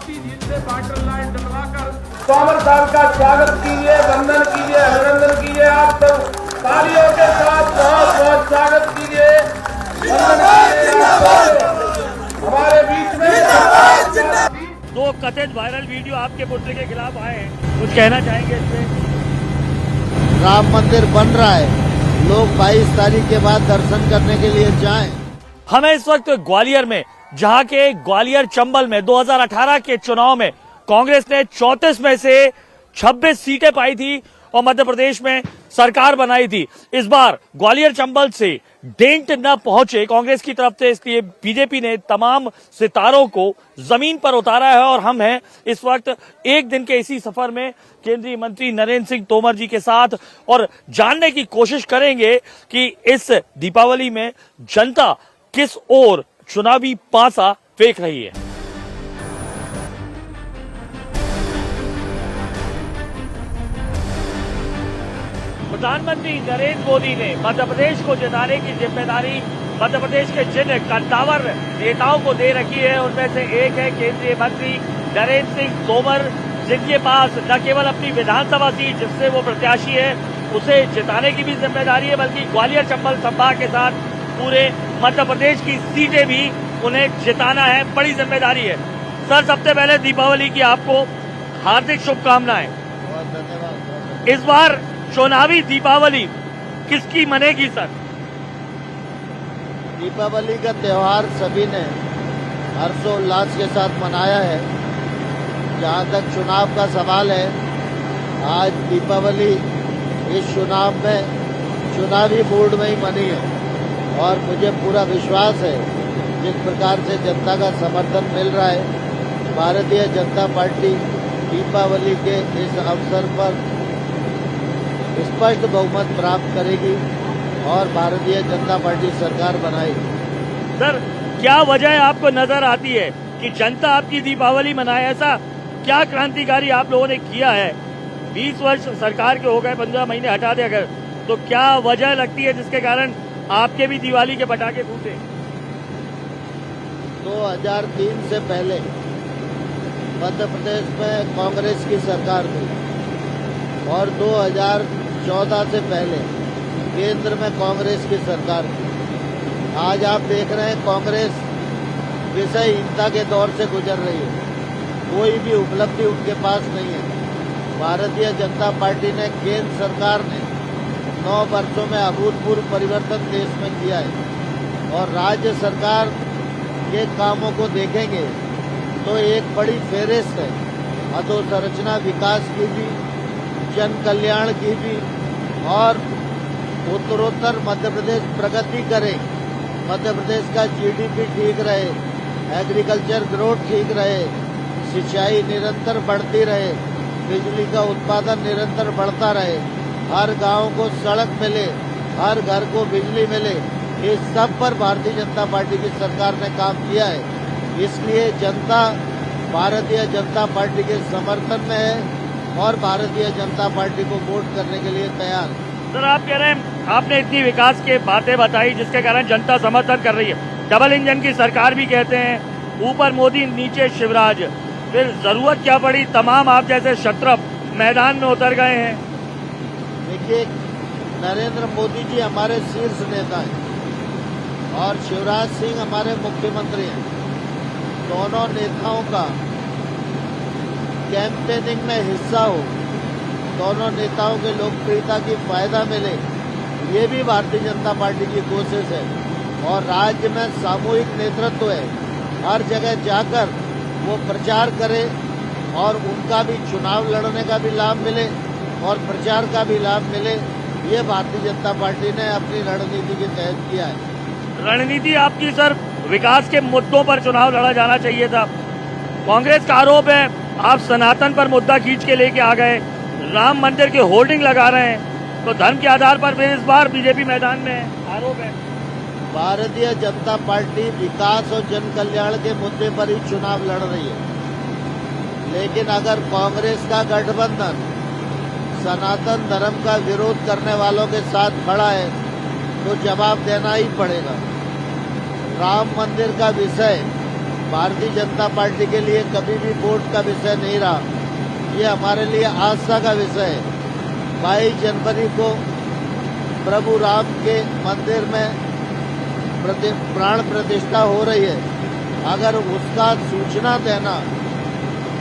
आपकी जीत से पार्टर लाइन टकराकर तोमर साहब का स्वागत कीजिए, वंदन कीजिए, अभिनंदन कीजिए। आप सब तालियों के साथ बहुत बहुत स्वागत कीजिए, वंदन कीजिए। हमारे बीच में दो कथित वायरल वीडियो आपके पुत्र के खिलाफ आए हैं, कुछ कहना चाहेंगे इसमें? राम मंदिर बन रहा है, लोग 22 तारीख के बाद दर्शन करने के लिए जाएं। हमें इस वक्त ग्वालियर में, जहां के ग्वालियर चंबल में 2018 के चुनाव में कांग्रेस ने 34 में से 26 सीटें पाई थी और मध्य प्रदेश में सरकार बनाई थी। इस बार ग्वालियर चंबल से डेंट न पहुंचे कांग्रेस की तरफ से, इसलिए बीजेपी ने तमाम सितारों को जमीन पर उतारा है। और हम हैं इस वक्त एक दिन के इसी सफर में केंद्रीय मंत्री नरेंद्र सिंह तोमर जी के साथ और जानने की कोशिश करेंगे कि इस दीपावली में जनता किस ओर चुनावी पासा फेंक रही है। प्रधानमंत्री नरेंद्र मोदी ने मध्य प्रदेश को जिताने की जिम्मेदारी मध्य प्रदेश के जिन कद्दावर नेताओं को दे रखी है, उनमें से एक है केंद्रीय मंत्री नरेंद्र सिंह तोमर, जिनके पास न केवल अपनी विधानसभा सीट जिससे वो प्रत्याशी है उसे जिताने की भी जिम्मेदारी है, बल्कि ग्वालियर चंबल संभाग के साथ पूरे मध्य प्रदेश की सीटें भी उन्हें जिताना है। बड़ी जिम्मेदारी है। सर, सबसे पहले दीपावली की आपको हार्दिक शुभकामनाएं। इस बार चुनावी दीपावली किसकी मनेगी सर? दीपावली का त्योहार सभी ने हर्षोल्लास के साथ मनाया है। जहां तक चुनाव का सवाल है, आज दीपावली इस चुनाव में चुनावी मूड में ही मनी है और मुझे पूरा विश्वास है जिस प्रकार से जनता का समर्थन मिल रहा है, भारतीय जनता पार्टी दीपावली के इस अवसर पर स्पष्ट बहुमत प्राप्त करेगी और भारतीय जनता पार्टी सरकार बनाएगी। सर, क्या वजह आपको नजर आती है कि जनता आपकी दीपावली मनाए? ऐसा क्या क्रांतिकारी आप लोगों ने किया है? 20 वर्ष सरकार के हो गए, 15 महीने हटा दे अगर, तो क्या वजह लगती है जिसके कारण आपके भी दिवाली के पटाखे फूटे? 2003 से पहले मध्य प्रदेश में कांग्रेस की सरकार थी और 2014 से पहले केंद्र में कांग्रेस की सरकार थी। आज आप देख रहे हैं कांग्रेस विषयहीनता के दौर से गुजर रही है, कोई भी उपलब्धि उनके पास नहीं है। भारतीय जनता पार्टी ने, केंद्र सरकार ने 9 वर्षों में अभूतपूर्व परिवर्तन देश में किया है और राज्य सरकार के कामों को देखेंगे तो एक बड़ी फेहरिस्त है। अधोसंरचना विकास की भी, जन कल्याण की भी और उत्तरोत्तर मध्य प्रदेश प्रगति करे, मध्य प्रदेश का जीडीपी ठीक रहे, एग्रीकल्चर ग्रोथ ठीक रहे, सिंचाई निरंतर बढ़ती रहे, बिजली का उत्पादन निरंतर बढ़ता रहे, हर गांव को सड़क मिले, हर घर को बिजली मिले। इस सब पर भारतीय जनता पार्टी की सरकार ने काम किया है। इसलिए जनता भारतीय जनता पार्टी के समर्थन में है और भारतीय जनता पार्टी को वोट करने के लिए तैयार है। सर, आप कह रहे हैं आपने इतनी विकास की बातें बताई जिसके कारण जनता समर्थन कर रही है। डबल इंजन की सरकार भी कहते हैं, ऊपर मोदी नीचे शिवराज, फिर जरूरत क्या पड़ी? तमाम आप जैसे क्षत्रप मैदान में उतर गए हैं। देखिए, नरेंद्र मोदी जी हमारे शीर्ष नेता हैं और शिवराज सिंह हमारे मुख्यमंत्री हैं। दोनों नेताओं का कैंपेनिंग में हिस्सा हो, दोनों नेताओं के लोकप्रियता की फायदा मिले, ये भी भारतीय जनता पार्टी की कोशिश है। और राज्य में सामूहिक नेतृत्व है, हर जगह जाकर वो प्रचार करे और उनका भी चुनाव लड़ने का भी लाभ मिले और प्रचार का भी लाभ मिले। ये भारतीय जनता पार्टी ने अपनी रणनीति के तहत किया है। रणनीति आपकी सर, विकास के मुद्दों पर चुनाव लड़ा जाना चाहिए था। कांग्रेस का आरोप है आप सनातन पर मुद्दा खींच के लेके आ गए, राम मंदिर की होर्डिंग लगा रहे हैं, तो धर्म के आधार पर फिर इस बार बीजेपी मैदान में है, आरोप है। भारतीय जनता पार्टी विकास और जन कल्याण के मुद्दे पर ही चुनाव लड़ रही है, लेकिन अगर कांग्रेस का गठबंधन सनातन धर्म का विरोध करने वालों के साथ खड़ा है तो जवाब देना ही पड़ेगा। राम मंदिर का विषय भारतीय जनता पार्टी के लिए कभी भी वोट का विषय नहीं रहा। ये हमारे लिए आस्था का विषय है। 22 जनवरी को प्रभु राम के मंदिर में प्राण प्रतिष्ठा हो रही है। अगर उसका सूचना देना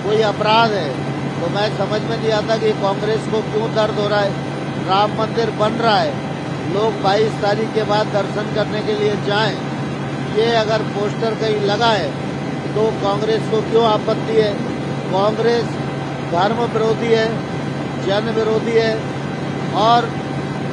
कोई अपराध है तो मैं समझ में नहीं आता कि कांग्रेस को क्यों दर्द हो रहा है। राम मंदिर बन रहा है, लोग 22 तारीख के बाद दर्शन करने के लिए जाएं। ये अगर पोस्टर कहीं लगा है तो कांग्रेस को क्यों आपत्ति है? कांग्रेस धर्म विरोधी है, जन विरोधी है और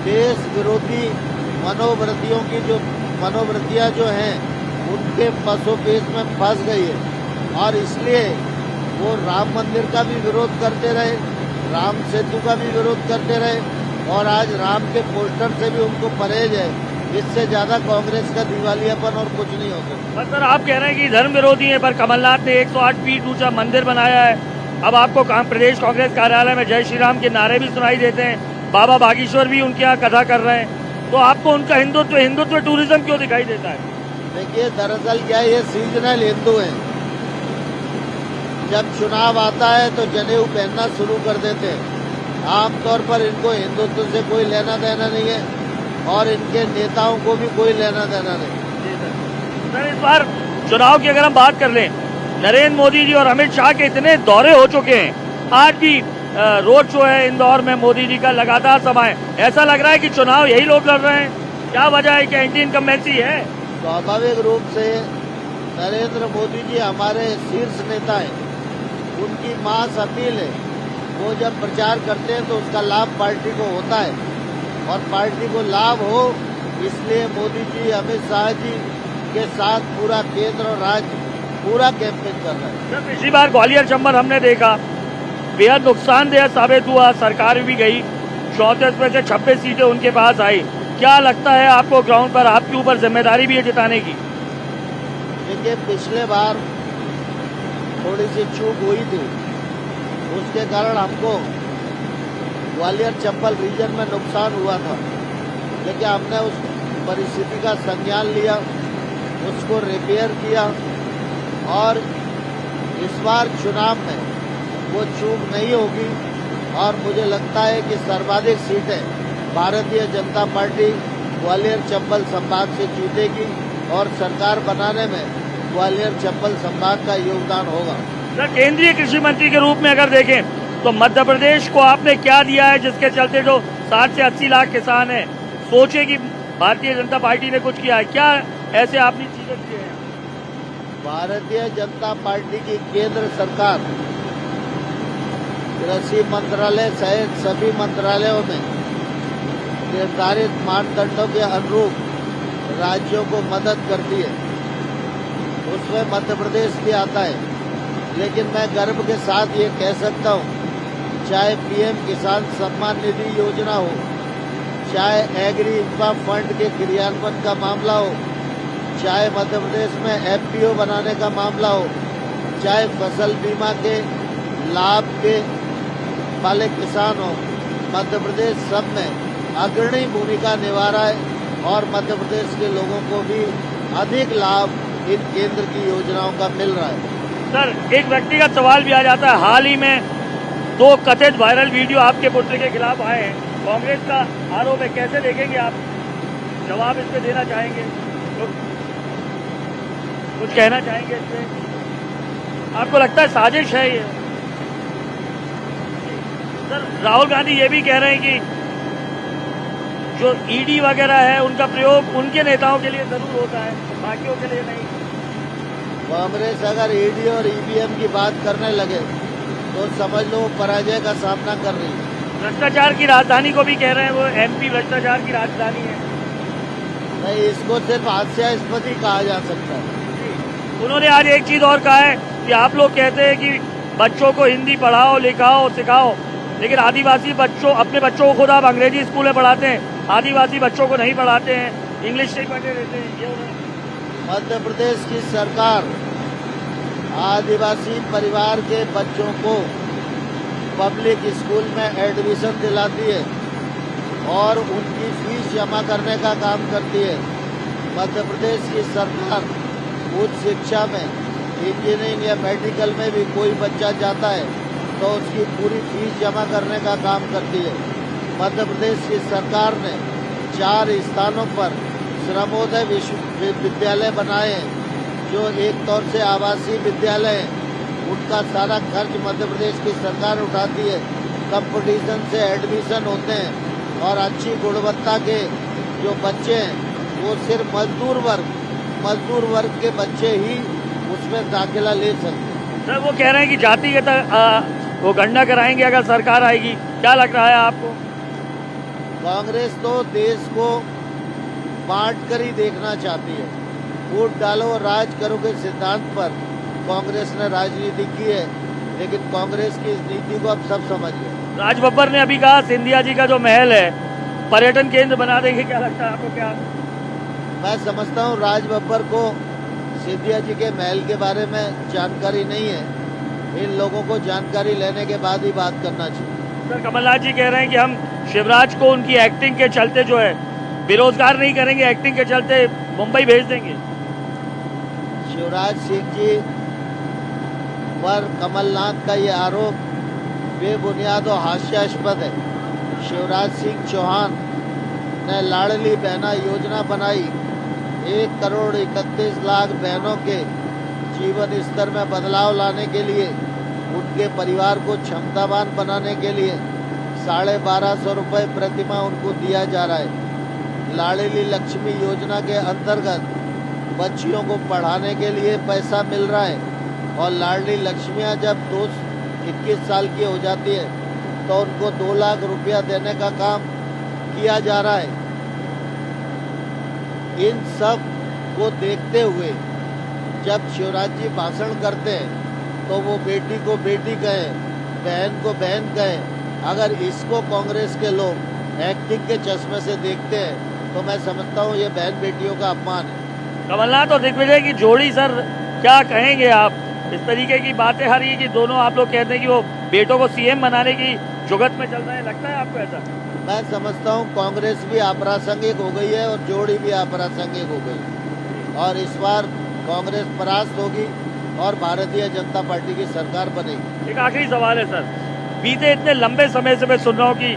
देश विरोधी मनोवृत्तियां जो हैं उनके पसोपेश में फंस गई है और इसलिए वो राम मंदिर का भी विरोध करते रहे, राम सेतु का भी विरोध करते रहे और आज राम के पोस्टर से भी उनको परहेज है। इससे ज्यादा कांग्रेस का दिवालियापन और कुछ नहीं हो सकता। पर सर आप कह रहे हैं कि धर्म विरोधी है, पर कमलनाथ ने 108 फीट ऊंचा मंदिर बनाया है। अब आपको प्रदेश कांग्रेस कार्यालय में जय श्री राम के नारे भी सुनाई देते हैं, बाबा बागेश्वर भी उनके यहाँ कथा कर रहे हैं, तो आपको उनका हिंदुत्व टूरिज्म क्यों दिखाई देता है? देखिए दरअसल क्या ये सीजनल हिंदू हैं। जब चुनाव आता है तो जनेऊ पहनना शुरू कर देते हैं। आमतौर पर इनको हिंदुत्व से कोई लेना देना नहीं है और इनके नेताओं को भी कोई लेना देना नहीं। सर इस बार चुनाव की अगर हम बात कर लें, नरेंद्र मोदी जी और अमित शाह के इतने दौरे हो चुके हैं, आज भी रोड शो है इंदौर में मोदी जी का लगातार समय, ऐसा लग रहा है कि चुनाव यही लोग लड़ रहे हैं। क्या वजह है कि एंटी इनकम्बेंसी है? स्वाभाविक रूप से नरेंद्र मोदी जी हमारे शीर्ष नेता हैं, उनकी मास अपील है। वो जब प्रचार करते हैं तो उसका लाभ पार्टी को होता है और पार्टी को लाभ हो इसलिए मोदी जी अमित शाह जी के साथ पूरा केंद्र और राज्य पूरा कैंपेन कर रहा है। सर पिछली बार ग्वालियर चंबल हमने देखा बेहद नुकसानदेह साबित हुआ, सरकार भी गई, 34 में से 26 सीटें उनके पास आई। क्या लगता है आपको ग्राउंड पर आपके ऊपर जिम्मेदारी भी है जिताने की? देखिए पिछले बार थोड़ी सी चूक हुई थी, उसके कारण हमको ग्वालियर चंबल रीजन में नुकसान हुआ था, लेकिन हमने उस परिस्थिति का संज्ञान लिया, उसको रिपेयर किया और इस बार चुनाव में वो चूक नहीं होगी और मुझे लगता है कि सर्वाधिक सीटें भारतीय जनता पार्टी ग्वालियर चंबल संभाग से जीतेगी और सरकार बनाने में ग्वालियर चंबल संभाग का योगदान होगा। सर केंद्रीय कृषि मंत्री के रूप में अगर देखें तो मध्य प्रदेश को आपने क्या दिया है जिसके चलते जो 60 से 80 लाख किसान हैं सोचे कि भारतीय जनता पार्टी ने कुछ किया है? क्या ऐसे आपने चीजें की है? भारतीय जनता पार्टी की केंद्र सरकार कृषि मंत्रालय सहित सभी मंत्रालयों में निर्धारित मानदंडों के अनुरूप राज्यों को मदद करती है, उसमें मध्य प्रदेश भी आता है। लेकिन मैं गर्व के साथ ये कह सकता हूँ, चाहे पीएम किसान सम्मान निधि योजना हो, चाहे एग्री इंफ्रा फंड के क्रियान्वयन का मामला हो, चाहे मध्य प्रदेश में एफपीओ बनाने का मामला हो, चाहे फसल बीमा के लाभ के वाले किसान हो, मध्य प्रदेश सब में अग्रणी भूमिका निभा रहा है और मध्य प्रदेश के लोगों को भी अधिक लाभ इन केंद्र की योजनाओं का मिल रहा है। सर एक व्यक्तिगत सवाल भी आ जाता है, हाल ही में 2 कथित वायरल वीडियो आपके पुत्र के खिलाफ आए हैं, कांग्रेस का आरोप है, कैसे देखेंगे आप? जवाब इस पे देना चाहेंगे? कुछ कहना चाहेंगे इस पे? आपको लगता है साजिश है ये? सर राहुल गांधी ये भी कह रहे हैं कि जो ईडी वगैरह है उनका प्रयोग उनके नेताओं के लिए जरूर होता है, बाकियों के लिए नहीं। कांग्रेस अगर ईडी और ईवीएम की बात करने लगे तो समझ लो पराजय का सामना कर रही है। भ्रष्टाचार की राजधानी को भी कह रहे हैं वो, एमपी भ्रष्टाचार की राजधानी है। नहीं, इसको सिर्फ हास्यास्पद ही कहा जा सकता है। उन्होंने आज एक चीज और कहा है कि आप लोग कहते हैं कि बच्चों को हिंदी पढ़ाओ लिखाओ सिखाओ, लेकिन आदिवासी बच्चों अपने बच्चों को खुद आप अंग्रेजी स्कूल में पढ़ाते हैं, आदिवासी बच्चों को नहीं पढ़ाते हैं, इंग्लिश नहीं पढ़ते रहते हैं। ये मध्य प्रदेश की सरकार आदिवासी परिवार के बच्चों को पब्लिक स्कूल में एडमिशन दिलाती है और उनकी फीस जमा करने का काम करती है। मध्य प्रदेश की सरकार उच्च शिक्षा में इंजीनियरिंग या मेडिकल में भी कोई बच्चा जाता है तो उसकी पूरी फीस जमा करने का काम करती है। मध्य प्रदेश की सरकार ने 4 स्थानों पर श्रमोदय विश्वविद्यालय बनाए हैं, जो एक तौर से आवासीय विद्यालय हैं। उनका सारा खर्च मध्य प्रदेश की सरकार उठाती है। कंपटीशन से एडमिशन होते हैं और अच्छी गुणवत्ता के जो बच्चे हैं वो सिर्फ मजदूर वर्ग के बच्चे ही उसमें दाखिला ले सकते हैं। सर वो कह रहे हैं कि जातिगत वो गणना कराएंगे अगर सरकार आएगी, क्या लग रहा है आपको? कांग्रेस तो देश को बांट कर ही देखना चाहती है। वोट डालो और राज करो के सिद्धांत पर कांग्रेस ने राजनीति की है, लेकिन कांग्रेस की इस नीति को अब सब समझ गए। राज बब्बर ने अभी कहा सिंधिया जी का जो महल है पर्यटन केंद्र बना देंगे, क्या लगता है आपको? क्या मैं समझता हूँ राज बब्बर को सिंधिया जी के महल के बारे में जानकारी नहीं है। इन लोगों को जानकारी लेने के बाद ही बात करना चाहिए। सर कमलनाथ जी कह रहे हैं कि हम शिवराज को उनकी एक्टिंग के चलते जो है बेरोजगार नहीं करेंगे, एक्टिंग के चलते मुंबई भेज देंगे। शिवराज सिंह जी पर कमलनाथ का ये आरोप बेबुनियाद और हास्यास्पद है। शिवराज सिंह चौहान ने लाडली बहना योजना बनाई। 1,31,00,000 बहनों के जीवन स्तर में बदलाव लाने के लिए, उनके परिवार को क्षमतावान बनाने के लिए 1250 रुपये प्रतिमाह उनको दिया जा रहा है। लाडली लक्ष्मी योजना के अंतर्गत बच्चियों को पढ़ाने के लिए पैसा मिल रहा है और लाडली लक्ष्मियाँ जब 21 साल की हो जाती है तो उनको 2 लाख रुपया देने का काम किया जा रहा है। इन सब को देखते हुए जब शिवराज जी भाषण करते हैं तो वो बेटी को बेटी कहें, बहन को बहन कहें। अगर इसको कांग्रेस के लोग एक्टिंग के चश्मे से देखते हैं तो मैं समझता हूँ ये बहन बेटियों का अपमान है। कमलनाथ और दिग्विजय की जोड़ी, सर क्या कहेंगे आप? इस तरीके की बातें आ रही है कि दोनों आप लोग कहते हैं कि वो बेटों को सीएम बनाने की जुगत में चल रहे हैं, लगता है आपको ऐसा? मैं समझता हूँ कांग्रेस भी अप्रासंगिक हो गई है और जोड़ी भी अप्रासंगिक हो गई और इस बार कांग्रेस परास्त होगी और भारतीय जनता पार्टी की सरकार बनेगी। एक आखिरी सवाल है सर, बीते इतने लंबे समय से मैं सुन रहा हूँ कि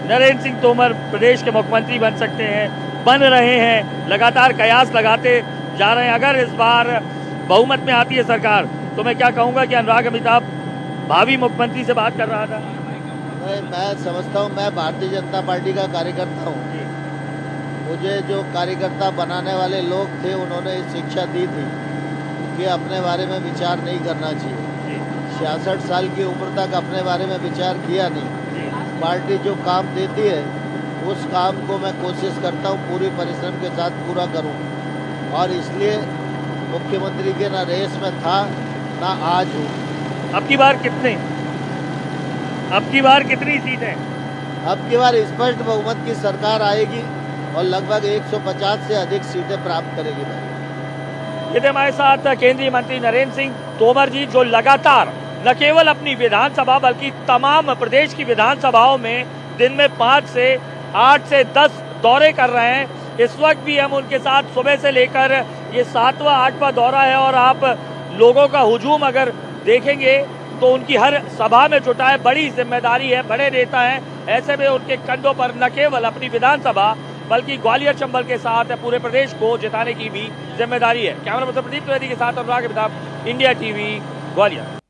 नरेंद्र सिंह तोमर प्रदेश के मुख्यमंत्री बन सकते हैं, बन रहे हैं, लगातार कयास लगाते जा रहे हैं। अगर इस बार बहुमत में आती है सरकार तो मैं क्या कहूँगा कि अनुराग अमिताभ भावी मुख्यमंत्री से बात कर रहा था। मैं समझता हूँ, मैं भारतीय जनता पार्टी का कार्यकर्ता हूँ। मुझे जो कार्यकर्ता बनाने वाले लोग थे उन्होंने शिक्षा दी थी कि अपने बारे में विचार नहीं करना चाहिए। 66 साल की उम्र तक अपने बारे में विचार किया नहीं। पार्टी जो काम देती है उस काम को मैं कोशिश करता हूँ पूरी परिश्रम के साथ पूरा करूँ और इसलिए मुख्यमंत्री के ना रेस में था ना आज हूँ। अब की बार कितनी सीटें? अब की बार स्पष्ट बहुमत की सरकार आएगी और लगभग 150 से अधिक सीटें प्राप्त करेगी। ये थे हमारे साथ केंद्रीय मंत्री नरेंद्र सिंह तोमर जी, जो लगातार न केवल अपनी विधानसभा बल्कि तमाम प्रदेश की विधानसभाओं में दिन में 5 से 8 से 10 दौरे कर रहे हैं। इस वक्त भी हम उनके साथ सुबह से लेकर ये 7वां 8वां दौरा है और आप लोगों का हुजूम अगर देखेंगे तो उनकी हर सभा में जुटा है। बड़ी जिम्मेदारी है, बड़े नेता हैं, ऐसे में उनके कंधों पर न केवल अपनी विधानसभा बल्कि ग्वालियर चंबल के साथ पूरे प्रदेश को जिताने की भी जिम्मेदारी है। कैमरा पर्सन प्रदीप त्रिवेदी के साथ अनुराग अमिताभ, इंडिया टीवी, ग्वालियर।